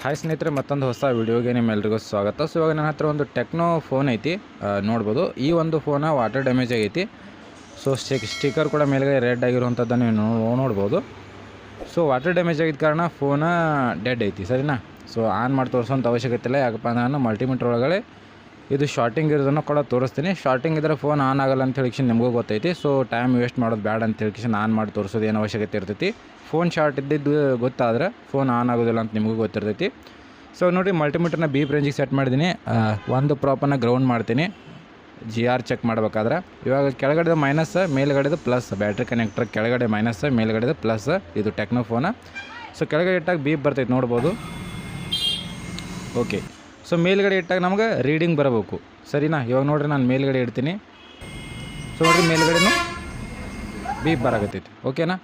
Hi ಸ್ನೇಹಿತರೆ, ಮತ್ತೊಂದು ಹೊಸ ವಿಡಿಯೋಗೆ ನಿಮ್ಮೆಲ್ಲರಿಗೂ ಸ್ವಾಗತ. ಸೊ ಇವಾಗ ನನ್ನ ಹತ್ರ ಒಂದು ಟೆಕ್ನೋ ಫೋನ್ ಐತಿ, ನೋಡ್ಬೋದು. ಈ ಒಂದು ಫೋನ ವಾಟರ್ ಡ್ಯಾಮೇಜ್ ಆಗೈತಿ. ಸೊ ಸ್ಟಿಕರ್ ಕೂಡ ಮೇಲ್ಗಡೆ ರೆಡ್ ಆಗಿರುವಂಥದ್ದನ್ನು ನೀವು ನೋಡ್ಬೋದು. ಸೊ ವಾಟರ್ ಡ್ಯಾಮೇಜ್ ಆಗಿದ್ದ ಕಾರಣ ಫೋನ ಡೆಡ್ ಐತಿ, ಸರಿನಾ. ಸೊ ಆನ್ ಮಾಡಿ ತೋರಿಸೋಂಥ ಅವಶ್ಯಕತೆ ಇಲ್ಲ, ಯಾಕಪ್ಪ ನಾನು ಮಲ್ಟಿಮೀಟರ್ ಒಳಗಡೆ ಇದು ಶಾರ್ಟಿಂಗ್ ಇರೋದನ್ನು ಕೂಡ ತೋರಿಸ್ತೀನಿ. ಶಾರ್ಟಿಂಗ್ ಇದ್ದರೆ ಫೋನ್ ಆನ್ ಆಗಲ್ಲ ಅಂತ ಹೇಳಿ ನಿಮಗೂ ಗೊತ್ತೈತಿ. ಸೊ ಟೈಮ್ ವೇಸ್ಟ್ ಮಾಡೋದು ಬೇಡ ಅಂತ ಹೇಳಿ ಆನ್ ಮಾಡಿ ತೋರಿಸೋದು ಏನು ಅವಶ್ಯಕತೆ ಇರ್ತೈತಿ. ಫೋನ್ ಶಾರ್ಟ್ ಇದ್ದಿದ್ದು ಗೊತ್ತಾದರೆ ಫೋನ್ ಆನ್ ಆಗೋದಿಲ್ಲ ಅಂತ ನಿಮಗೂ ಗೊತ್ತಿರ್ತೈತಿ. ಸೊ ನೋಡಿ, ಮಲ್ಟಿಮೀಟರ್ನ ಬೀಪ್ ರೇಂಜಿಗೆ ಸೆಟ್ ಮಾಡಿದ್ದೀನಿ. ಒಂದು ಪ್ರಾಪನ್ನು ಗ್ರೌಂಡ್ ಮಾಡ್ತೀನಿ GR ಚೆಕ್ ಮಾಡಬೇಕಾದ್ರೆ. ಇವಾಗ ಕೆಳಗಡೆ ಮೈನಸ್, ಮೇಲ್ಗಡೆದು ಪ್ಲಸ್. ಬ್ಯಾಟ್ರಿ ಕನೆಕ್ಟರ್ ಕೆಳಗಡೆ ಮೈನಸ್, ಮೇಲ್ಗಡೆದು ಪ್ಲಸ್. ಇದು ಟೆಕ್ನೋ ಫೋನ. ಸೊ ಕೆಳಗಡೆ ಇಟ್ಟಾಗ ಬೀಪ್ ಬರ್ತೈತೆ, ನೋಡ್ಬೋದು. ಓಕೆ, ಸೊ ಮೇಲ್ಗಡೆ ಇಟ್ಟಾಗ ನಮ್ಗೆ ರೀಡಿಂಗ್ ಬರಬೇಕು, ಸರಿನಾ. ಇವಾಗ ನೋಡಿರಿ, ನಾನು ಮೇಲ್ಗಡೆ ಇಡ್ತೀನಿ. ಸೊ ನೋಡಿರಿ, ಮೇಲ್ಗಡೆನೂ ಬೀಪ್ ಬರಾಕತ್ತೈತಿ, ಓಕೆನಾ.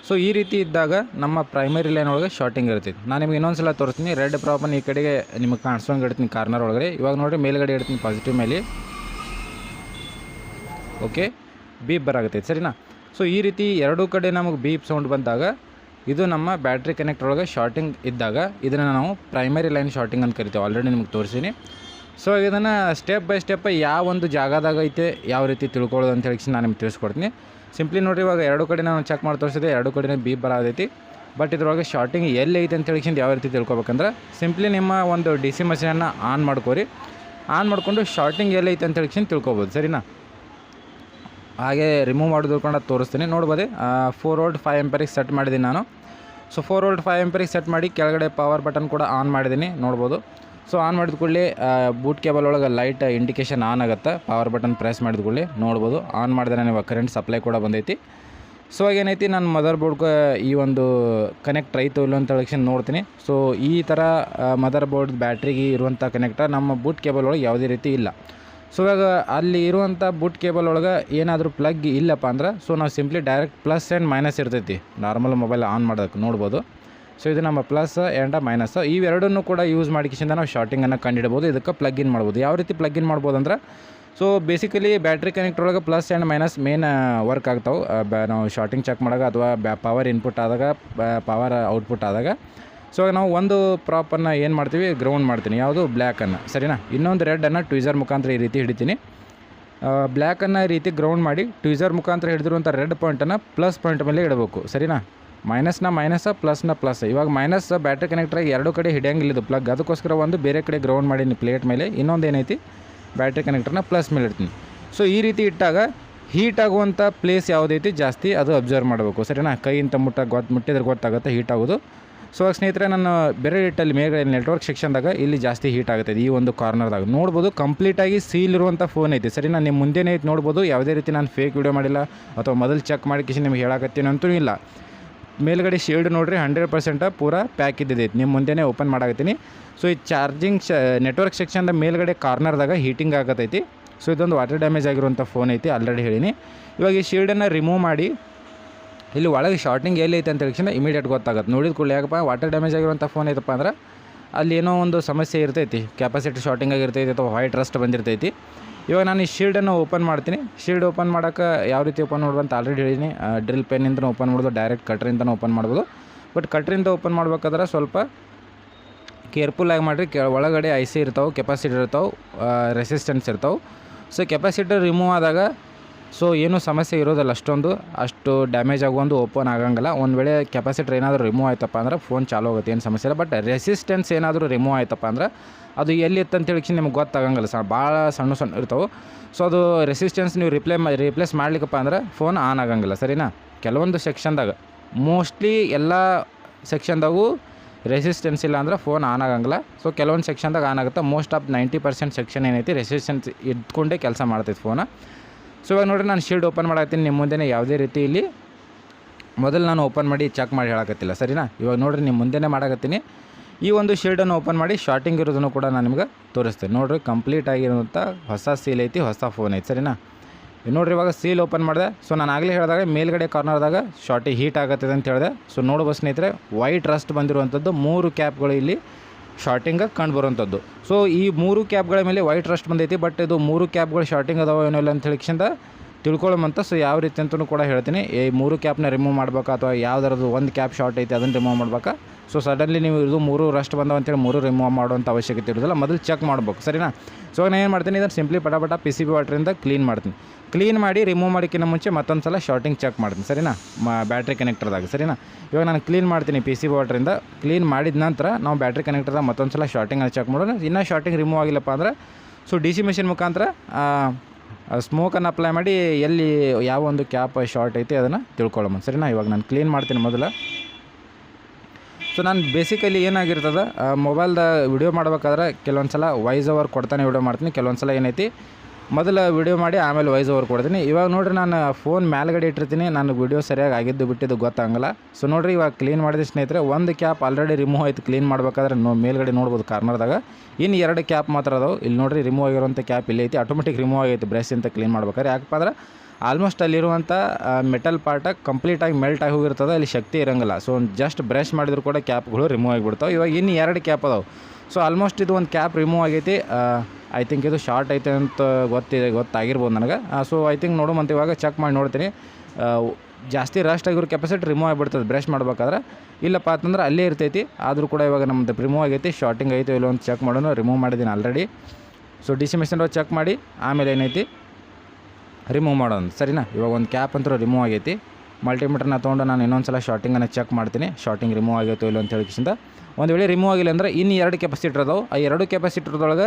ಸೊ ಈ ರೀತಿ ಇದ್ದಾಗ ನಮ್ಮ ಪ್ರೈಮರಿ ಲೈನ್ ಒಳಗೆ ಶಾರ್ಟಿಂಗ್ ಇರ್ತೈತಿ. ನಾನು ನಿಮ್ಗೆ ಇನ್ನೊಂದು ಸಲ ತೋರಿಸ್ತೀನಿ. ರೆಡ್ ಪ್ರಾಪನ್ನು ಈ ಕಡೆಗೆ ನಿಮಗೆ ಕಾಣಿಸ್ದಂಗೆ ಇಡ್ತೀನಿ ಕಾರ್ನರ್ ಒಳಗಡೆ. ಇವಾಗ ನೋಡಿರಿ, ಮೇಲ್ಗಡೆ ಇಡ್ತೀನಿ ಪಾಸಿಟಿವ್ ಮೇಲೆ. ಓಕೆ, ಬೀಪ್ ಬರಾಕತ್ತೈತಿ, ಸರಿನಾ. ಸೊ ಈ ರೀತಿ ಎರಡೂ ಕಡೆ ನಮಗೆ ಬೀಪ್ ಸೌಂಡ್ ಬಂದಾಗ ಇದು ನಮ್ಮ ಬ್ಯಾಟ್ರಿ ಕನೆಕ್ಟರ್ ಒಳಗೆ ಶಾರ್ಟಿಂಗ್ ಇದ್ದಾಗ ಇದನ್ನು ನಾವು ಪ್ರೈಮರಿ ಲೈನ್ ಶಾರ್ಟಿಂಗ್ ಅಂತ ಕರಿತೀವಿ. ಆಲ್ರೆಡಿ ನಿಮ್ಗೆ ತೋರಿಸೀನಿ. ಸೊ ಇದನ್ನು ಸ್ಟೆಪ್ ಬೈ ಸ್ಟೆಪ್ ಯಾವ ಒಂದು ಜಾಗದಾಗ ಐತೆ ಯಾವ ರೀತಿ ತಿಳ್ಕೊಳ್ಳೋದು ಅಂತ ಹೇಳಿ ನಾನು ನಿಮ್ಗೆ ತಿಳಿಸ್ಕೊಡ್ತೀನಿ. ಸಿಂಪ್ಲಿ ನೋಡಿರಿ, ಇವಾಗ ಎರಡು ಕಡೆ ನಾನು ಚೆಕ್ ಮಾಡಿ ತೋರಿಸಿದೆ, ಎರಡು ಕಡೆ ಬೀಪ್ ಬರೋದೈತಿ. ಬಟ್ ಇದ್ರೊಳಗೆ ಶಾರ್ಟಿಂಗ್ ಎಲ್ಲಿ ಐತೆ ಅಂತ ಹೇಳಿ ಯಾವ ರೀತಿ ತಿಳ್ಕೊಬೇಕಂದ್ರೆ ಸಿಂಪ್ಲಿ ನಿಮ್ಮ ಒಂದು DC ಮಷೀನನ್ನು ಆನ್ ಮಾಡ್ಕೋರಿ. ಆನ್ ಮಾಡಿಕೊಂಡು ಶಾರ್ಟಿಂಗ್ ಎಲ್ಲಿ ಐತೆ ಅಂತ ಹೇಳಿ ತಿಳ್ಕೊಬೋದು, ಸರಿನಾ. ಹಾಗೆ ರಿಮೂವ್ ಮಾಡೋದು ಕೂಡ ತೋರಿಸ್ತೀನಿ, ನೋಡ್ಬೋದು. 4 ವೋಲ್ಟ್ 5 ಆಂಪಿಯರಿಗೆ ಸೆಟ್ ಮಾಡಿದ್ದೀನಿ ನಾನು. ಸೊ 4 ವೋಲ್ಟ್ 5 ಆಂಪಿಯರಿಗೆ ಸೆಟ್ ಮಾಡಿ ಕೆಳಗಡೆ ಪವರ್ ಬಟನ್ ಕೂಡ ಆನ್ ಮಾಡಿದ್ದೀನಿ, ನೋಡ್ಬೋದು. ಸೊ ಆನ್ ಮಾಡಿದ ಕೂಡಲೇ ಬೂಟ್ ಕೇಬಲ್ ಒಳಗೆ ಲೈಟ್ ಇಂಡಿಕೇಷನ್ ಆನ್ ಆಗುತ್ತೆ. ಪವರ್ ಬಟನ್ ಪ್ರೆಸ್ ಮಾಡಿದ ಕೂಡಲೇ ನೋಡ್ಬೋದು ಆನ್ ಮಾಡಿದ್ರೆ ನೀವು ಕರೆಂಟ್ ಸಪ್ಲೈ ಕೂಡ ಬಂದೈತಿ. ಸೊ ಏನೈತಿ, ನಾನು ಮದರ್ ಬೋರ್ಡ್ಗೆ ಈ ಒಂದು ಕನೆಕ್ಟ್ ಐತೋ ಇಲ್ಲ ಅಂತ ಹೇಳಿ ನೋಡ್ತೀನಿ. ಸೊ ಈ ಥರ ಮದರ್ ಬೋರ್ಡ್ ಬ್ಯಾಟ್ರಿಗೆ ಇರುವಂಥ ಕನೆಕ್ಟರ್ ನಮ್ಮ ಬೂಟ್ ಕೇಬಲ್ ಒಳಗೆ ಯಾವುದೇ ರೀತಿ ಇಲ್ಲ. ಸೊ ಇವಾಗ ಅಲ್ಲಿ ಇರುವಂಥ ಬೂಟ್ ಕೇಬಲ್ ಒಳಗೆ ಏನಾದರೂ ಪ್ಲಗ್ ಇಲ್ಲಪ್ಪ ಅಂದ್ರೆ ಸೊ ನಾವು simply direct plus and minus ಇರ್ತೈತಿ ನಾರ್ಮಲ್ ಮೊಬೈಲ್ ಆನ್ ಮಾಡೋದಕ್ಕೆ, ನೋಡ್ಬೋದು. ಸೊ ಇದು ನಮ್ಮ ಪ್ಲಸ್ ಆ್ಯಂಡ್ ಮೈನಸ್, ಇವೆರಡನ್ನೂ ಕೂಡ ಯೂಸ್ ಮಾಡಿಕಿಂದ ನಾವು ಶಾರ್ಟಿಂಗನ್ನು ಕಂಡುಹಿಡ್ಬೋದು. ಇದಕ್ಕೆ ಪ್ಲಗ್ ಇನ್ ಮಾಡ್ಬೋದು. ಯಾವ ರೀತಿ ಪ್ಲಗ್ ಇನ್ ಮಾಡ್ಬೋದು ಅಂದ್ರೆ, ಸೊ ಬೇಸಿಕಲಿ ಬ್ಯಾಟ್ರಿ ಕನೆಕ್ಟರ್ ಒಳಗೆ plus and minus main work ಆಗ್ತಾವೆ. ನಾವು ಶಾರ್ಟಿಂಗ್ ಚೆಕ್ ಮಾಡಾಗ ಅಥವಾ ಪವರ್ ಇನ್ಪುಟ್ ಆದಾಗ, ಪವರ್ ಔಟ್ಪುಟ್ ಆದಾಗ. ಸೊ ನಾವು ಒಂದು ಪ್ರಾಪನ್ನು ಏನು ಮಾಡ್ತೀವಿ, ಗ್ರೌಂಡ್ ಮಾಡ್ತೀನಿ, ಯಾವುದು ಬ್ಲ್ಯಾಕನ್ನು, ಸರಿನಾ. ಇನ್ನೊಂದು ರೆಡನ್ನು ಟ್ವಿಝರ್ ಮುಖಾಂತರ ಈ ರೀತಿ ಹಿಡಿತೀನಿ. ಬ್ಲ್ಯಾಕನ್ನು ಈ ರೀತಿ ಗ್ರೌಂಡ್ ಮಾಡಿ ಟ್ವಿಝರ್ ಮುಖಾಂತರ ಹಿಡಿದಿರುವಂಥ ರೆಡ್ ಪಾಯಿಂಟನ್ನು ಪ್ಲಸ್ ಪಾಯಿಂಟ್ ಮೇಲೆ ಇಡಬೇಕು, ಸರಿನಾ. ಮೈನಸ್ನ ಮೈನಸ್, ಪ್ಲಸ್ನ ಪ್ಲಸ್. ಇವಾಗ ಮೈನಸ್ ಬ್ಯಾಟ್ರಿ ಕನೆಕ್ಟ್ರಾಗಿ ಎರಡು ಕಡೆ ಹಿಡಿಯಂಗಿಲ್ಲ ಪ್ಲಗ್, ಅದಕ್ಕೋಸ್ಕರ ಒಂದು ಬೇರೆ ಕಡೆ ಗ್ರೌಂಡ್ ಮಾಡೀನಿ ಪ್ಲೇಟ್ ಮೇಲೆ. ಇನ್ನೊಂದು ಏನೈತಿ, ಬ್ಯಾಟ್ರಿ ಕನೆಕ್ಟರ್ನ ಪ್ಲಸ್ ಮೇಲೆ ಇಡ್ತೀನಿ. ಸೊ ಈ ರೀತಿ ಇಟ್ಟಾಗ ಹೀಟ್ ಆಗುವಂಥ ಪ್ಲೇಸ್ ಯಾವುದೈತಿ ಜಾಸ್ತಿ ಅದು ಅಬ್ಸರ್ವ್ ಮಾಡಬೇಕು, ಸರಿನಾ. ಕೈಯಿಂದ ಮುಟ್ಟಿದ್ರೆ ಗೊತ್ತಾಗುತ್ತೆ ಹೀಟ್ ಆಗೋದು. ಸೊ ಸ್ನೇಹಿತರೆ, ನಾನು ಬೇರೆ ಇಟ್ಟಲ್ಲಿ ಮೇಲ್ಗಡೆ ನೆಟ್ವರ್ಕ್ ಸೆಕ್ಷನ್ದಾಗ ಇಲ್ಲಿ ಜಾಸ್ತಿ ಹೀಟ್ ಆಗುತ್ತೆ. ಈ ಒಂದು ಕಾರ್ನರ್ದಾಗ ನೋಡ್ಬೋದು ಕಂಪ್ಲೀಟಾಗಿ ಸೀಲ್ ಇರುವಂಥ ಫೋನ್ ಐತಿ, ಸರಿನಾ. ನಿಮ್ಮ ಮುಂದೆನೇ ಐತೆ, ನೋಡ್ಬೋದು. ಯಾವುದೇ ರೀತಿ ನಾನು ಫೇಕ್ ವಿಡಿಯೋ ಮಾಡಿಲ್ಲ ಅಥವಾ ಮೊದಲು ಚೆಕ್ ಮಾಡಿ ನಿಮ್ಗೆ ಹೇಳಕತ್ತೀನಿ ಅಂತೂ ಇಲ್ಲ. ಮೇಲ್ಗಡೆ ಶೇಡ್ ನೋಡಿರಿ 100% ಪೂರಾ ಪ್ಯಾಕ್ ಇದ್ದೈತಿ. ನಿಮ್ಮ ಮುಂದೆನೇ ಓಪನ್ ಮಾಡಾಕತ್ತೀನಿ. ಸೊ ಈ ಚಾರ್ಜಿಂಗ್ ನೆಟ್ವರ್ಕ್ ಸೆಕ್ಷನ್ದ ಮೇಲ್ಗಡೆ ಕಾರ್ನರ್ದಾಗ ಹೀಟಿಂಗ್ ಆಗತೈತಿ. ಸೊ ಇದೊಂದು ವಾಟರ್ ಡ್ಯಾಮೇಜ್ ಆಗಿರುವಂಥ ಫೋನ್ ಐತಿ, ಆಲ್ರೆಡಿ ಹೇಳೀನಿ. ಇವಾಗ ಈ ಶೇಡನ್ನು ರಿಮೂವ್ ಮಾಡಿ ಇಲ್ಲಿ ಒಳಗೆ ಶಾರ್ಟಿಂಗ್ ಎಲ್ಲಿ ಐತೆ ಅಂತ ಹೇಳಿ ಇಮಿಡಿಯೇಟ್ ಗೊತ್ತಾಗುತ್ತೆ. ನೋಡಿದ ಕೂಡಲೇ ಯಾಕಪ್ಪ ವಾಟರ್ ಡ್ಯಾಮೇಜ್ ಆಗಿರುವಂಥ ಫೋನ್ ಐತಪ್ಪ ಅಂದ್ರೆ ಅಲ್ಲಿ ಏನೋ ಒಂದು ಸಮಸ್ಯೆ ಇರ್ತೈತಿ, ಕೆಪಾಸಿಟಿ ಶಾರ್ಟಿಂಗ್ ಆಗಿರ್ತೈತಿ ಅಥವಾ ವೈಟ್ ರಸ್ಟ್ ಬಂದಿರ್ತೈತಿ. ಇವಾಗ ನಾನು ಈ ಶೀಲ್ಡನ್ನು ಓಪನ್ ಮಾಡ್ತೀನಿ. ಶೀಲ್ಡ್ ಓಪನ್ ಮಾಡೋಕ್ಕೆ ಯಾವ ರೀತಿ ಓಪನ್ ಮಾಡೋದು ಅಂತ ಆಲ್ರೆಡಿ ಹೇಳೀನಿ. ಡ್ರಿಲ್ ಪೆನ್ನಿಂದ ಓಪನ್ ಮಾಡೋದು, ಡೈರೆಕ್ಟ್ ಕಟ್ರಿಂದ ಓಪನ್ ಮಾಡ್ಬೋದು. ಬಟ್ ಕಟ್ರಿಂದ ಓಪನ್ ಮಾಡ್ಬೇಕಾದ್ರೆ ಸ್ವಲ್ಪ ಕೇರ್ಫುಲ್ಲಾಗಿ ಮಾಡಿರಿ. ಒಳಗಡೆ IC ಇರ್ತಾವೆ, ಕೆಪಾಸಿಟರ್ ಇರ್ತಾವೆ, ರೆಸಿಸ್ಟೆನ್ಸ್ ಇರ್ತಾವೆ. ಸೊ ಕೆಪಾಸಿಟರ್ ರಿಮೂವ್ ಆದಾಗ ಸೊ ಏನೂ ಸಮಸ್ಯೆ ಇರೋದಿಲ್ಲ, ಅಷ್ಟು ಡ್ಯಾಮೇಜ್ ಆಗುವಂದು ಓಪನ್ ಆಗಂಗಿಲ್ಲ. ಒಂದು ವೇಳೆ ಕೆಪಾಸಿಟರ್ ಏನಾದರೂ ರಿಮೂವ್ ಆಯ್ತಪ್ಪ ಅಂದ್ರೆ ಫೋನ್ ಚಾಲೂ ಆಗುತ್ತೆ, ಏನು ಸಮಸ್ಯೆ ಇಲ್ಲ. ಬಟ್ ರೆಸಿಸ್ಟೆನ್ಸ್ ಏನಾದರೂ ರಿಮೂವ್ ಆಯ್ತಪ್ಪ ಅಂದ್ರೆ ಅದು ಎಲ್ಲಿ ಇತ್ತಂತೇಳಿ ನಿಮ್ಗೆ ಗೊತ್ತಾಗಂಗಿಲ್ಲ, ಭಾಳ ಸಣ್ಣ ಇರ್ತಾವೆ. ಸೊ ಅದು ರೆಸಿಸ್ಟೆನ್ಸ್ ನೀವು ರಿಪ್ಲೇಸ್ ಮಾಡ್ಲಿಕ್ಕಪ್ಪ ಅಂದ್ರೆ ಫೋನ್ ಆನ್ ಆಗಂಗಿಲ್ಲ, ಸರಿನಾ. ಕೆಲವೊಂದು ಸೆಕ್ಷನ್ದಾಗ, ಮೋಸ್ಟ್ಲಿ ಎಲ್ಲ ಸೆಕ್ಷನ್ದಾಗೂ ರೆಸಿಸ್ಟೆನ್ಸ್ ಇಲ್ಲ ಅಂದ್ರೆ ಫೋನ್ ಆನ್ ಆಗಂಗಿಲ್ಲ. ಸೊ ಕೆಲವೊಂದು ಸೆಕ್ಷನ್ದಾಗ ಆನ್ ಆಗುತ್ತೆ. ಮೋಸ್ಟ್ ಆಫ್ 90% ಸೆಕ್ಷನ್ ಏನೈತಿ ರೆಸಿಸ್ಟೆನ್ಸ್ ಇಟ್ಕೊಂಡೇ ಕೆಲಸ ಮಾಡ್ತೈತೆ ಫೋನ. ಸೊ ಇವಾಗ ನೋಡಿರಿ, ನಾನು ಶೀಲ್ಡ್ ಓಪನ್ ಮಾಡಾಕತ್ತೀನಿ. ನಿಮ್ಮ ಮುಂದೆನೇ ಯಾವುದೇ ರೀತಿ ಇಲ್ಲಿ ಮೊದಲು ನಾನು ಓಪನ್ ಮಾಡಿ ಚೆಕ್ ಮಾಡಿ ಹೇಳಕತ್ತಿಲ್ಲ, ಸರಿನಾ. ಇವಾಗ ನೋಡಿರಿ, ನಿಮ್ಮ ಮುಂದೆನೇ ಮಾಡಾಕತ್ತೀನಿ. ಈ ಒಂದು ಶೀಲ್ಡನ್ನು ಓಪನ್ ಮಾಡಿ ಶಾರ್ಟಿಂಗ್ ಇರೋದನ್ನು ಕೂಡ ನಾನು ನಿಮ್ಗೆ ತೋರಿಸ್ತೀನಿ. ನೋಡಿರಿ, ಕಂಪ್ಲೀಟ್ ಆಗಿರುವಂಥ ಹೊಸ ಸೀಲ್ ಐತಿ, ಹೊಸ ಫೋನ್ ಐತಿ, ಸರಿನಾ. ನೋಡಿರಿ, ಇವಾಗ ಸೀಲ್ ಓಪನ್ ಮಾಡಿದೆ. ಸೊ ನಾನು ಆಗಲೇ ಹೇಳಿದಾಗ ಮೇಲ್ಗಡೆ ಕಾರ್ನರ್ದಾಗ ಶಾರ್ಟಿಂಗ್ ಹೀಟ್ ಆಗುತ್ತದೆ ಅಂತ ಹೇಳಿದೆ. ಸೊ ನೋಡ್ಬೋದು ಸ್ನೇಹಿತರೆ, ವೈಟ್ ರಸ್ಟ್ ಬಂದಿರುವಂಥದ್ದು 3 ಕ್ಯಾಪ್ಗಳು ಇಲ್ಲಿ ಶಾರ್ಟಿಂಗಾಗಿ ಕಂಡು ಬರುವಂಥದ್ದು. ಸೊ ಈ 3 ಕ್ಯಾಪ್ಗಳ ಮೇಲೆ ವೈಟ್ ರಸ್ಟ್ ಬಂದೈತಿ. ಬಟ್ ಇದು 3 ಕ್ಯಾಪ್ಗಳು ಶಾರ್ಟಿಂಗ್ ಅದಾವ ಏನೋ ಇಲ್ಲ ಅಂತ ಹೇಳಿಕ್ಷಿಂದ ತಿಳ್ಕೊಳ್ಳೋಮಂತ. ಸೊ ಯಾವ ರೀತಿ ಅಂತಲೂ ಕೂಡ ಹೇಳ್ತೀನಿ. ಈ 3 ಕ್ಯಾಪ್ನ ರಿಮೂವ್ ಮಾಡ್ಬೇಕಾ ಅಥವಾ ಯಾವ್ದಾರದು ಒಂದು ಕ್ಯಾಪ್ ಶಾರ್ಟ್ ಐತೆ ಅದನ್ನು ರಿಮೂವ್ ಮಾಡ್ಬೇಕಾ. ಸೊ ಸಡನ್ಲಿ ನೀವು ಇದು 3 ರಸ್ಟ್ ಬಂದಾವ ಅಂತೇಳಿ 3 ರಿಮೂವ್ ಮಾಡುವಂಥ ಅವಶ್ಯಕತೆ ಇರೋದಿಲ್ಲ. ಮೊದಲು ಚೆಕ್ ಮಾಡ್ಬೇಕು, ಸರಿನಾ. ಸೊ ನಾನು ಏನು ಮಾಡ್ತೀನಿ, ಇದನ್ನು ಸಿಂಪ್ಲಿ ಪಟ PCB ವಾಟ್ರಿಂದ ಕ್ಲೀನ್ ಮಾಡ್ತೀನಿ. ಕ್ಲೀನ್ ಮಾಡಿ ರಿಮೂವ್ ಮಾಡೋಕ್ಕಿಂತ ಮುಂಚೆ ಮತ್ತೊಂದು ಸಲ ಶಾರ್ಟಿಂಗ್ ಚೆಕ್ ಮಾಡ್ತೀನಿ, ಸರಿನಾ, ಬ್ಯಾಟ್ರಿ ಕನೆಕ್ಟರ್ದಾಗ, ಸರಿನಾ. ಇವಾಗ ನಾನು ಕ್ಲೀನ್ ಮಾಡ್ತೀನಿ PCB ವಾಟ್ರಿಂದ. ಕ್ಲೀನ್ ಮಾಡಿದ ನಂತರ ನಾವು ಬ್ಯಾಟ್ರಿ ಕನೆಕ್ಟರ್ದಾಗ ಮತ್ತೊಂದು ಸಲ ಶಾರ್ಟಿಂಗನ್ನು ಚೆಕ್ ಮಾಡೋಣ. ಇನ್ನೂ ಶಾರ್ಟಿಂಗ್ ರಿಮೂವ್ ಆಗಿಲ್ಲಪ್ಪ ಅಂದ್ರೆ ಸೊ DC ಮೆಷಿನ್ ಮುಖಾಂತರ ಸ್ಮೋಕನ್ನು ಅಪ್ಲೈ ಮಾಡಿ ಎಲ್ಲಿ ಯಾವ ಒಂದು ಕ್ಯಾಪ್ ಶಾರ್ಟ್ ಐತಿ ಅದನ್ನು ತಿಳ್ಕೊಳ್ಳೋಣ, ಸರಿನಾ. ಇವಾಗ ನಾನು ಕ್ಲೀನ್ ಮಾಡ್ತೀನಿ ಮೊದಲು. ಸೊ ನಾನು ಬೇಸಿಕಲಿ ಏನಾಗಿರ್ತದೆ ಮೊಬೈಲ್ದ ವಿಡಿಯೋ ಮಾಡ್ಬೇಕಾದ್ರೆ ಕೆಲವೊಂದು ಸಲ ವಾಯ್ಸ್ ಓವರ್ ಕೊಡ್ತಾನೆ ವಿಡಿಯೋ ಮಾಡ್ತೀನಿ. ಕೆಲವೊಂದು ಸಲ ಏನೈತಿ ಮೊದಲು ವಿಡಿಯೋ ಮಾಡಿ ಆಮೇಲೆ ವಾಯ್ಸ್ ಓವರ್ ಕೊಡ್ತೀನಿ. ಇವಾಗ ನೋಡಿರಿ ನಾನು ಫೋನ್ ಮೇಲ್ಗಡೆ ಇಟ್ಟಿರ್ತೀನಿ, ನಾನು ವಿಡಿಯೋ ಸರಿಯಾಗಿ ಆಗಿದ್ದು ಬಿಟ್ಟಿದ್ದು ಗೊತ್ತಾಗಲ್ಲ. ಸೊ ನೋಡಿರಿ ಇವಾಗ ಕ್ಲೀನ್ ಮಾಡಿದ ಸ್ನೇಹಿತರೆ, ಒಂದು ಕ್ಯಾಪ್ ಆಲ್ರೆಡಿ ರಿಮೂವ್ ಆಯ್ತು. ಕ್ಲೀನ್ ಮಾಡಬೇಕಾದ್ರೆ ಮೇಲ್ಗಡೆ ನೋಡ್ಬೋದು ಕಾರ್ನರ್ದಾಗ. ಇನ್ನು 2 ಕ್ಯಾಪ್ ಮಾತ್ರ ಅದಾವೆ. ಇಲ್ಲಿ ನೋಡಿರಿ ರಿಮೂವ್ ಆಗಿರುವಂಥ ಕ್ಯಾಪ್ ಇಲ್ಲಿ ಐತಿ, ಆಟೋಮೆಟಿಕ್ ರಿಮೂವ್ ಆಗೈತಿ ಬ್ರಷ್ ಅಂತ ಕ್ಲೀನ್ ಮಾಡ್ಬೇಕಾದ್ರೆ. ಯಾಕಪ್ಪ ಅಂದ್ರೆ ಆಲ್ಮೋಸ್ಟ್ ಅಲ್ಲಿರುವಂಥ ಮೆಟಲ್ ಪಾರ್ಟ ಕಂಪ್ಲೀಟಾಗಿ ಮೆಲ್ಟ್ ಆಗಿ ಹೋಗಿರ್ತದೆ, ಅಲ್ಲಿ ಶಕ್ತಿ ಇರೋಂಗಿಲ್ಲ. ಸೊ ಜಸ್ಟ್ ಬ್ರಷ್ ಮಾಡಿದ್ರು ಕೂಡ ಕ್ಯಾಪ್ಗಳು ರಿಮೂವ್ ಆಗಿಬಿಡ್ತಾವೆ. ಇವಾಗ ಇನ್ನು 2 ಕ್ಯಾಪ್ ಅದಾವೆ. ಸೊ ಆಲ್ಮೋಸ್ಟ್ ಇದು ಒಂದು ಕ್ಯಾಪ್ ರಿಮೂವ್ ಆಗೈತಿ. ಐ ಥಿಂಕ್ ಇದು ಶಾರ್ಟ್ ಐತೆ ಅಂತ ಗೊತ್ತಾಗಿರ್ಬೋದು ನನಗೆ. ಸೊ ಐ ಥಿಂಕ್ ನೋಡುವಂತ ಇವಾಗ ಚೆಕ್ ಮಾಡಿ ನೋಡ್ತೀನಿ. ಜಾಸ್ತಿ ರಸ್ಟ್ ಆಗಿರೋ ಕೆಪಾಸಿಟಿ ರಿಮೂವ್ ಆಗಿಬಿಡ್ತದೆ ಬ್ರಷ್ ಮಾಡ್ಬೇಕಾದ್ರೆ. ಇಲ್ಲಪ್ಪ ಅಂತಂದ್ರೆ ಅಲ್ಲೇ ಇರ್ತೈತಿ. ಆದರೂ ಕೂಡ ಇವಾಗ ನಮ್ಮದು ರಿಮೂವ್ ಆಗೈತಿ. ಶಾರ್ಟಿಂಗ್ ಐತೆ ಇಲ್ಲ ಅಂತ ಚೆಕ್ ಮಾಡೋಣ. ರಿಮೂವ್ ಮಾಡಿದ್ದೀನಿ already. So DC machine check ಮಾಡಿ ಆಮೇಲೆ ಏನೈತಿ ರಿಮೂವ್ ಮಾಡೋಣ, ಸರಿನಾ. ಇವಾಗ ಒಂದು ಕ್ಯಾಪ್ ಅಂತೂ ರಿಮೂವ್ ಆಗೈತಿ. ಮಲ್ಟಿಮೀಟರ್ನ ತೊಗೊಂಡು ನಾನು ಇನ್ನೊಂದು ಸಲ ಶಾರ್ಟಿಂಗನ್ನು ಚೆಕ್ ಮಾಡ್ತೀನಿ, ಶಾರ್ಟಿಂಗ್ ರಿಮೂವ್ ಆಗೈತೋ ಇಲ್ಲ ಅಂತ ಹೇಳಿಕಿಸಿಂದ. ಒಂದು ವೇಳೆ ರಿಮೂವ್ ಆಗಿಲ್ಲ ಅಂದ್ರೆ ಇನ್ನು 2 ಕೆಪಾಸಿಟರ್ ಅದಾವೆ. ಆ 2 ಕೆಪಾಸಿಟರ್ದೊಳಗೆ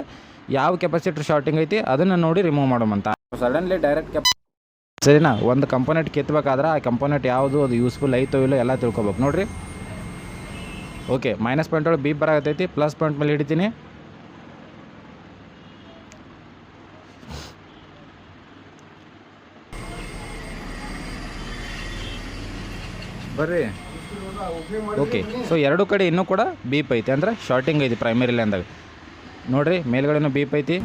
ಯಾವ ಕೆಪಾಸಿಟರ್ ಶಾರ್ಟಿಂಗ್ ಐತಿ ಅದನ್ನು ನೋಡಿ ರಿಮೂವ್ ಮಾಡೋಮಂತ. ಸಡನ್ಲಿ ಡೈರೆಕ್ಟ್ ಸರಿನಾ, ಒಂದು ಕಂಪೋನೆಂಟ್ ಕಿತ್ತಬೇಕಾದ್ರೆ ಆ ಕಂಪೋನೆಂಟ್ ಯಾವುದು ಅದು ಯೂಸ್ಫುಲ್ ಐತೋ ಇಲ್ಲ ಎಲ್ಲ ತಿಳ್ಕೊಬೇಕು ನೋಡಿರಿ. ಓಕೆ, ಮೈನಸ್ ಪಾಯಿಂಟ್ ಒಳಗೆ ಬೀಪ್ ಬರಾಗತ್ತೈತಿ. ಪ್ಲಸ್ ಪಾಯಿಂಟ್ ಮೇಲೆ ಹಿಡಿತೀನಿ. ಬರ್ರಿ. ಓಕೆ, ಸೊ 2 ಕಡೆ ಇನ್ನೂ ಕೂಡ ಬೀಪ್ ಐತಿ, ಅಂದ್ರೆ ಶಾರ್ಟಿಂಗ್ ಐತಿ ಪ್ರೈಮರಿ ಲೈನ್ದಾಗ. ನೋಡಿರಿ ಮೇಲ್ಗಡೆನೂ ಬೀಪ್ ಐತಿ.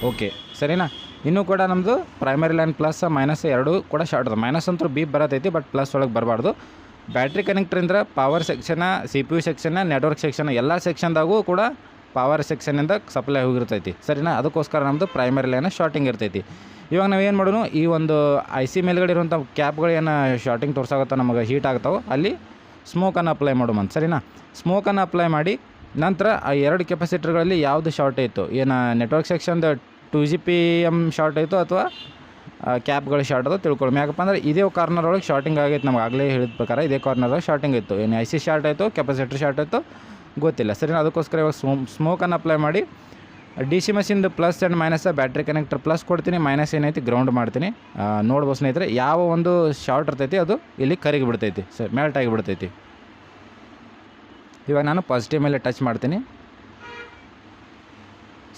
ಓಕೆ ಸರಿನಾ. ಇನ್ನೂ ಕೂಡ ನಮ್ಮದು ಪ್ರೈಮರಿ ಲೈನ್ ಪ್ಲಸ್ ಮೈನಸ್ 2 ಕೂಡ ಶಾರ್ಟ್ ಅದ. ಮೈನಸ್ ಅಂತೂ ಬೀಪ್ ಬರತೈತಿ, ಬಟ್ ಪ್ಲಸ್ ಒಳಗೆ ಬರಬಾರ್ದು. ಬ್ಯಾಟ್ರಿ ಕನೆಕ್ಟ್ರಿಂದ power section, CPU section, network section ಎಲ್ಲ ಸೆಕ್ಷನ್ದಾಗೂ ಕೂಡ ಪವರ್ ಸೆಕ್ಷನಿಂದ ಸಪ್ಲೈ ಹೋಗಿರ್ತೈತಿ, ಸರಿನಾ. ಅದಕ್ಕೋಸ್ಕರ ನಮ್ಮದು ಪ್ರೈಮರಿ ಲೈನ್ ಶಾರ್ಟಿಂಗ್ ಇರ್ತೈತಿ. ಇವಾಗ ನಾವೇನು ಮಾಡೋಣ, ಈ ಒಂದು IC ಮೇಲ್ಗಡೆ ಇರುವಂಥ ಕ್ಯಾಪ್ಗಳು ಏನು ಶಾರ್ಟಿಂಗ್ ತೋರ್ಸಾಗುತ್ತೋ ನಮಗೆ ಹೀಟ್ ಆಗ್ತಾವೆ, ಅಲ್ಲಿ ಸ್ಮೋಕನ್ನು ಅಪ್ಲೈ ಮಾಡೋಮಂತ, ಸರಿನಾ. ಸ್ಮೋಕನ್ನು ಅಪ್ಲೈ ಮಾಡಿ ನಂತರ ಆ 2 ಕೆಪಾಸಿಟರ್ಗಳಲ್ಲಿ ಯಾವುದು ಶಾರ್ಟ್ ಐತು, ಏನು ನೆಟ್ವರ್ಕ್ ಸೆಕ್ಷನ್ದು 2GPM ಶಾರ್ಟ್ ಐತು ಅಥವಾ ಕ್ಯಾಪ್ಗಳು ಶಾರ್ಟ್ ಅದು ತಿಳ್ಕೊಳ್ಳಿ. ಯಾಕಪ್ಪ ಅಂದರೆ ಇದೇ ಕಾರ್ನರ್ ಒಳಗೆ ಶಾರ್ಟಿಂಗ್ ಆಗೈತೆ, ನಮ್ಗೆ ಆಗಲೇ ಹೇಳಿದ ಪ್ರಕಾರ ಇದೇ ಕಾರ್ನರ್ ಒಳಗೆ ಶಾರ್ಟಿಂಗ್ ಇತ್ತು. ಏನು IC ಶಾರ್ಟ್ ಆಯಿತು, ಕೆಪಾಸಿಟರ್ ಶಾರ್ಟ್ ಆಯಿತು ಗೊತ್ತಿಲ್ಲ, ಸರಿನಾ. ಅದಕ್ಕೋಸ್ಕರ ಇವಾಗ ಸ್ಮೋಕನ್ನು ಅಪ್ಲೈ ಮಾಡಿ DC ಮೆಷಿನ್ದು plus and minus battery connector plus ಕೊಡ್ತೀನಿ, ಮೈನಸ್ ಏನೈತಿ ಗ್ರೌಂಡ್ ಮಾಡ್ತೀನಿ. ನೋಡ್ಬೋದು ಸ್ನೇಹಿತರೆ, ಯಾವ ಒಂದು ಶಾರ್ಟ್ ಇರ್ತೈತಿ ಅದು ಇಲ್ಲಿ ಕರಗಿ ಬಿಡ್ತೈತಿ, ಮೆಲ್ಟ್ ಆಗಿಬಿಡ್ತೈತಿ. ಇವಾಗ ನಾನು ಪಾಸಿಟಿವ್ ಮೇಲೆ ಟಚ್ ಮಾಡ್ತೀನಿ.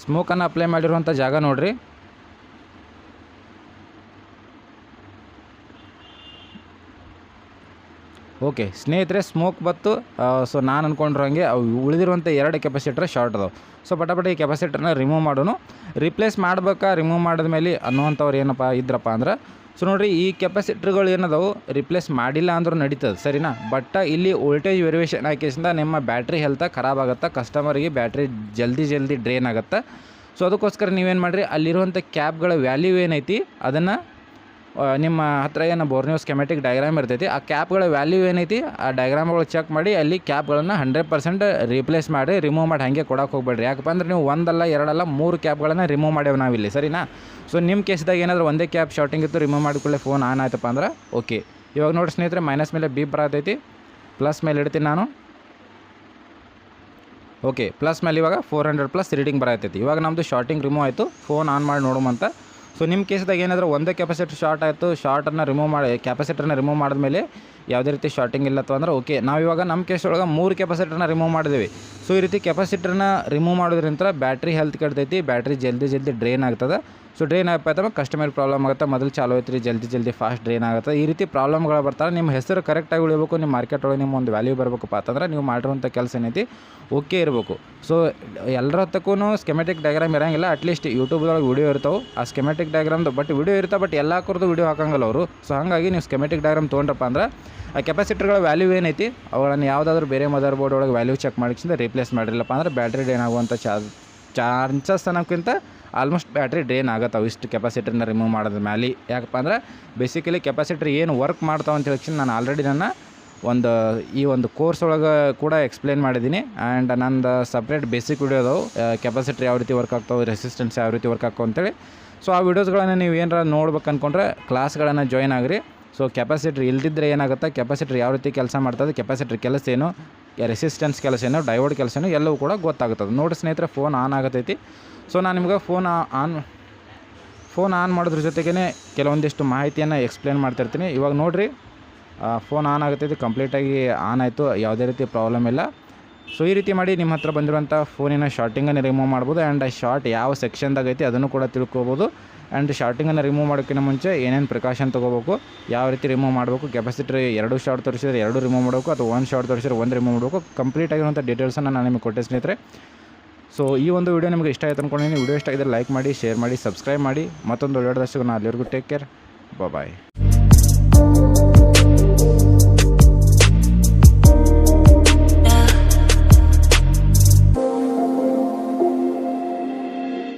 ಸ್ಮೋಕನ್ನು ಅಪ್ಲೈ ಮಾಡಿರುವಂಥ ಜಾಗ ನೋಡಿರಿ. ಓಕೆ ಸ್ನೇಹಿತರೆ, ಸ್ಮೋಕ್ ಬತ್ತು. ಸೊ ನಾನು ಅಂದ್ಕೊಂಡಿರೋಂಗೆ ಅವು ಉಳಿದಿರುವಂಥ 2 ಕೆಪಾಸಿಟರ್ ಶಾರ್ಟ್ ಅದಾವೆ. ಸೊ ಪಟ ಈ ಕೆಪಾಸಿಟರ್ನ ರಿಮೂವ್ ಮಾಡೋನು. ರಿಪ್ಲೇಸ್ ಮಾಡ್ಬೇಕಾ ರಿಮೂವ್ ಮಾಡಿದ್ಮೇಲೆ ಅನ್ನುವಂಥವ್ರು ಏನಪ್ಪ ಇದ್ರಪ್ಪ ಅಂದ್ರೆ, ಸೊ ನೋಡಿರಿ ಈ ಕೆಪಾಸಿಟರ್ಗಳು ಏನದಾವು ರಿಪ್ಲೇಸ್ ಮಾಡಿಲ್ಲ ಅಂದ್ರೂ ನಡೀತದೆ, ಸರಿನಾ. ಬಟ್ ಇಲ್ಲಿ ವೋಲ್ಟೇಜ್ ವೇರಿಯೇಷನ್ ಹಾಕಿಸಿಂದ ನಿಮ್ಮ ಬ್ಯಾಟ್ರಿ ಹೆಲ್ತ್ ಖರಾಬ್ ಆಗುತ್ತೆ, ಕಸ್ಟಮರಿಗೆ ಬ್ಯಾಟ್ರಿ ಜಲ್ದಿ ಡ್ರೈನ್ ಆಗುತ್ತೆ. ಸೊ ಅದಕ್ಕೋಸ್ಕರ ನೀವೇನು ಮಾಡಿರಿ, ಅಲ್ಲಿರುವಂಥ ಕ್ಯಾಪ್ಗಳ ವ್ಯಾಲ್ಯೂ ಏನೈತಿ ಅದನ್ನು ನಿಮ್ಮ ಹತ್ರ ಏನು ಬೋರ್ನಿಯೋ ಸ್ಕೆಮೆಟಿಕ್ ಡಯಾಗ್ರಾಮ್ ಇರ್ತೈತಿ, ಆ ಕ್ಯಾಪ್ಗಳ ವ್ಯಾಲ್ಯೂ ಏನೈತಿ ಆ ಡಯಾಗ್ರಾಮ್ಗಳು ಚೆಕ್ ಮಾಡಿ ಅಲ್ಲಿ ಕ್ಯಾಪ್ಗಳನ್ನು 100% ರೀಪ್ಲೇಸ್ ಮಾಡಿ ರಿಮೂವ್ ಮಾಡಿ ಹಾಗೆ ಕೊಡೋಕೆ ಹೋಗ್ಬೇಡ್ರಿ. ಯಾಕಪ್ಪ ಅಂದ್ರೆ ನೀವು 1 ಅಲ್ಲ 2 ಅಲ್ಲ 3 ಕ್ಯಾಪ್ಗಳನ್ನು ರಿಮೂವ್ ಮಾಡ್ಯಾವ ನಾವಿಲ್ಲಿ, ಸರಿನಾ. ಸೊ ನಿಮ್ಮ ಕೇಸ್ದಾಗ ಏನಾದರೂ ಒಂದೇ ಕ್ಯಾಪ್ ಶಾರ್ಟಿಂಗ್ ಇತ್ತು, ರಿಮೂವ್ ಮಾಡಿಕೊಳ್ಳೆ ಫೋನ್ ಆನ್ ಆಯ್ತಪ್ಪ ಅಂದ್ರೆ ಓಕೆ. ಇವಾಗ ನೋಡಿ ಸ್ನೇಹಿತರೆ, ಮೈನಸ್ ಮೇಲೆ ಬೀಪ್ ಬರತೈತಿ, ಪ್ಲಸ್ ಮೇಲೆ ಇಡ್ತೀನಿ ನಾನು. ಓಕೆ, ಪ್ಲಸ್ ಮೇಲೆ ಇವಾಗ 400+ ರೀಡಿಂಗ್ ಬರತೈತಿ. ಇವಾಗ ನಮ್ಮದು ಶಾರ್ಟಿಂಗ್ ರಿಮೂವ್ ಆಯಿತು. ಫೋನ್ ಆನ್ ಮಾಡಿ ನೋಡುವಂತ. ಸೊ ನಿಮ್ಮ ಕೇಸ್ದಾಗ ಏನಾದರೂ ಒಂದೇ ಕೆಪಾಸಿಟರ್ ಶಾರ್ಟ್ ಆಯಿತು, ಶಾರ್ಟನ್ನು ರಿಮೂವ್ ಮಾಡಿ ಕೆಪಾಸಿಟರ್ನ ರಿಮೂವ್ ಮಾಡಿದ್ಮೇಲೆ ಯಾವುದೇ ರೀತಿ ಶಾರ್ಟಿಂಗ್ ಇಲ್ಲತ್ತು ಅಂದ್ರೆ ಓಕೆ. ನಾವಿವಾಗ ನಮ್ಮ ಕೇಸ್ ಒಳಗೆ 3 ಕೆಪಾಸಿಟರ್ನ ರಿಮೂವ್ ಮಾಡಿದ್ದೀವಿ. ಸೊ ಈ ರೀತಿ ಕೆಪಾಸಿಟರ್ನ ರಿಮೂವ್ ಮಾಡೋದ್ರಿಂದ ಬ್ಯಾಟ್ರಿ ಹೆಲ್ತ್ ಕೆಡ್ತೈತಿ, ಬ್ಯಾಟ್ರಿ ಜಲ್ದಿ ಡ್ರೈನ್ ಆಗ್ತದೆ. ಸೊ ಡ್ರೈನ್ ಆಗಪ್ಪ ಕಸ್ಟಮರ್ ಪ್ರಾಬ್ಲಮ್ ಆಗುತ್ತೆ, ಮೊದಲು ಚಾಲು ಐತ್ರಿ ಜಲ್ದಿ ಫಾಸ್ಟ್ ಡ್ರೈನ್ ಆಗುತ್ತೆ. ಈ ರೀತಿ ಪ್ರಾಬ್ಲಮ್ಗಳು ಬರ್ತಾರೆ. ನಿಮ್ಮ ಹೆಸರು ಕರೆಕ್ಟಾಗಿ ಉಳಿಬೇಕು, ನಿಮ್ಮ ಮಾರ್ಕೆಟ್ ಒಳಗೆ ನಿಮ್ಮ ಒಂದು ವ್ಯಾಲ್ಯೂ ಬರಬೇಕಪ್ಪ ಅಂತಂದ್ರೆ ನೀವು ಮಾಡಿರುವಂಥ ಕೆಲಸ ಏನೈತಿ ಓಕೆ ಇರಬೇಕು. ಸೊ ಎಲ್ಲರ ಹತ್ತಕ್ಕೂ ಸ್ಕೆಮೆಟಿಕ್ ಡಯಾಗ್ರಾಮ್ ಇರೋಂಗಿಲ್ಲ. ಅಟ್ಲೀಸ್ಟ್ ಯೂಟ್ಯೂಬ್ದೊಳಗೆ ವೀಡಿಯೋ ಇರ್ತಾವೆ, ಆ ಸ್ಕೆಮೆಟಿಕ್ ಡಯಾಗ್ರಾಮ್ದು ಬಟ್ ವೀಡಿಯೋ ಇರ್ತಾವೆ, ಬಟ್ ಎಲ್ಲ ಹಾಕೋದು ವೀಡಿಯೋ ಹಾಕಂಗಲ್ಲ ಅವರು. ಸೊ ಹಾಗಾಗಿ ನೀವು ಸ್ಕೆಮೆಟಿಕ್ ಡಯಾಗ್ರಾಮ್ ತೊಗೊಂಡ್ರಪ್ಪ ಅಂದ್ರೆ ಆ ಕೆಪಾಸಿಟರ್ಗಳ ವ್ಯಾಲ್ಯೂ ಏನೈತಿ ಅವುಗಳನ್ನು ಯಾವುದಾದ್ರೂ ಬೇರೆ ಮದರ್ ಬೋರ್ಡ್ ಒಳಗೆ ವ್ಯಾಲ್ಯೂ ಚೆಕ್ ಮಾಡಿಸಿಂದ ರೀಪ್ಲೇಸ್ ಮಾಡಿರಲಿಲ್ಲಪ್ಪ ಅಂದ್ರೆ ಬ್ಯಾಟ್ರಿ ಡ್ರೈನ್ ಆಗುವಂಥ ಚಾನ್ಸಸ್ ಅನ್ನೋಕ್ಕಿಂತ ಆಲ್ಮೋಸ್ಟ್ ಬ್ಯಾಟ್ರಿ ಡ್ರೈನ್ ಆಗತ್ತವೆ ಇಷ್ಟು ಕೆಪಾಸಿಟರ್ನ ರಿಮೂವ್ ಮಾಡೋದ್ರ ಮೇಲೆ. ಯಾಕಪ್ಪ ಅಂದ್ರೆ ಬೇಸಿಕಲಿ ಕೆಪಾಸಿಟರ್ ಏನು ವರ್ಕ್ ಮಾಡ್ತಾವೆ ಅಂತ ಹೇಳಿ ನಾನು ಆಲ್ರೆಡಿ ಈ ಒಂದು ಕೋರ್ಸ್ ಒಳಗೆ ಕೂಡ ಎಕ್ಸ್ಪ್ಲೇನ್ ಮಾಡಿದ್ದೀನಿ. ಆ್ಯಂಡ್ ನಂದು ಸಪ್ರೇಟ್ ಬೇಸಿಕ್ ವಿಡಿಯೋ ಅದಾವೆ, ಕೆಪಾಸಿಟರ್ ಯಾವ ರೀತಿ ವರ್ಕ್ ಆಗ್ತಾವೆ, ರೆಸಿಸ್ಟೆನ್ಸ್ ಯಾವ ರೀತಿ ವರ್ಕ್ ಆಗ್ತಾವೆ ಅಂತೇಳಿ. ಸೊ ಆ ವೀಡಿಯೋಸ್ಗಳನ್ನು ನೀವು ಏನಾರ ನೋಡ್ಬೇಕು ಅಂದ್ಕೊಂಡ್ರೆ ಕ್ಲಾಸ್ಗಳನ್ನು ಜಾಯ್ನ್ ಆಗಿರಿ. ಸೊ ಕೆಪಾಸಿಟರ್ ಇಲ್ದಿದ್ದರೆ ಏನಾಗುತ್ತೆ, ಕೆಪಾಸಿಟರ್ ಯಾವ ರೀತಿ ಕೆಲಸ ಮಾಡ್ತದೆ, ಕೆಪಾಸಿಟರ್ ಕೆಲಸ ಏನು, ರೆಸಿಸ್ಟೆನ್ಸ್ ಕೆಲಸ ಏನು, ಡಯೋಡ್ ಕೆಲಸ ಏನು ಎಲ್ಲವೂ ಕೂಡ ಗೊತ್ತಾಗುತ್ತದೆ. ನೋಡಿ ಸ್ನೇಹಿತರೆ, ಫೋನ್ ಆನ್ ಆಗತೈತಿ. ಸೊ ನಾನು ನಿಮ್ಗೆ ಫೋನ್ ಆನ್ ಮಾಡೋದ್ರ ಜೊತೆಗೇ ಕೆಲವೊಂದಿಷ್ಟು ಮಾಹಿತಿಯನ್ನು ಎಕ್ಸ್ಪ್ಲೇನ್ ಮಾಡ್ತಿರ್ತೀನಿ. ಇವಾಗ ನೋಡಿರಿ, ಫೋನ್ ಆನ್ ಆಗುತ್ತೈತಿ, ಕಂಪ್ಲೀಟಾಗಿ ಆನ್ ಆಯಿತು, ಯಾವುದೇ ರೀತಿ ಪ್ರಾಬ್ಲಮ್ ಇಲ್ಲ. ಸೊ ಈ ರೀತಿ ಮಾಡಿ ನಿಮ್ಮ ಹತ್ರ ಬಂದಿರುವಂಥ ಫೋನಿನ ಶಾರ್ಟಿಂಗನ್ನು ರಿಮೂವ್ ಮಾಡ್ಬೋದು. ಆ್ಯಂಡ್ ಆ ಶಾರ್ಟ್ ಯಾವ ಸೆಕ್ಷನ್ದಾಗ ಐತಿ ಅದನ್ನು ಕೂಡ ತಿಳ್ಕೊಬೋದು. ಆ್ಯಂಡ್ ಶಾರ್ಟಿಂಗನ್ನು ರಿಮೂವ್ ಮಾಡೋಕ್ಕಿಂತ ಮುಂಚೆ ಏನೇನು ಪ್ರಿಕಾಷನ್ ತೊಗೋಬೇಕು, ಯಾವ ರೀತಿ ರಿಮೂವ್ ಮಾಡಬೇಕು, ಕೆಪಾಸಿಟರ್ 2 ಶಾರ್ಟ್ ತೋರಿಸಿದ್ರೆ 2 ರಿಮೂವ್ ಮಾಡಬೇಕು ಅಥವಾ 1 ಶಾರ್ಟ್ ತೋರಿಸಿದ್ರೆ 1 ರಿಮೂವ್ ಮಾಡಬೇಕು, ಕಂಪ್ಲೀಟ್ ಆಗಿರುವಂಥ ಡೀಟೇಲ್ಸನ್ನು ನಾನು ನಿಮಗೆ ಕೊಟ್ಟೆ ಸ್ನೇಹಿತರೆ. ಸೊ ಈ ಒಂದು ವಿಡಿಯೋ ನಿಮಗೆ ಇಷ್ಟ ಆಯ್ತು ಅಂದ್ಕೊಂಡಿದ್ದೀನಿ. ವಿಡಿಯೋ ಇಷ್ಟ ಆಗಿದ್ದರೆ ಲೈಕ್ ಮಾಡಿ, ಶೇರ್ ಮಾಡಿ, ಸಬ್ಸ್ಕ್ರೈಬ್ ಮಾಡಿ. ಮತ್ತೊಂದು ವಿಡಿಯೋದಷ್ಟು ನಾನು ಅಲ್ಲಿವರೆಗೂ ಟೇಕ್ ಕೇರ್, ಬಾಯ್.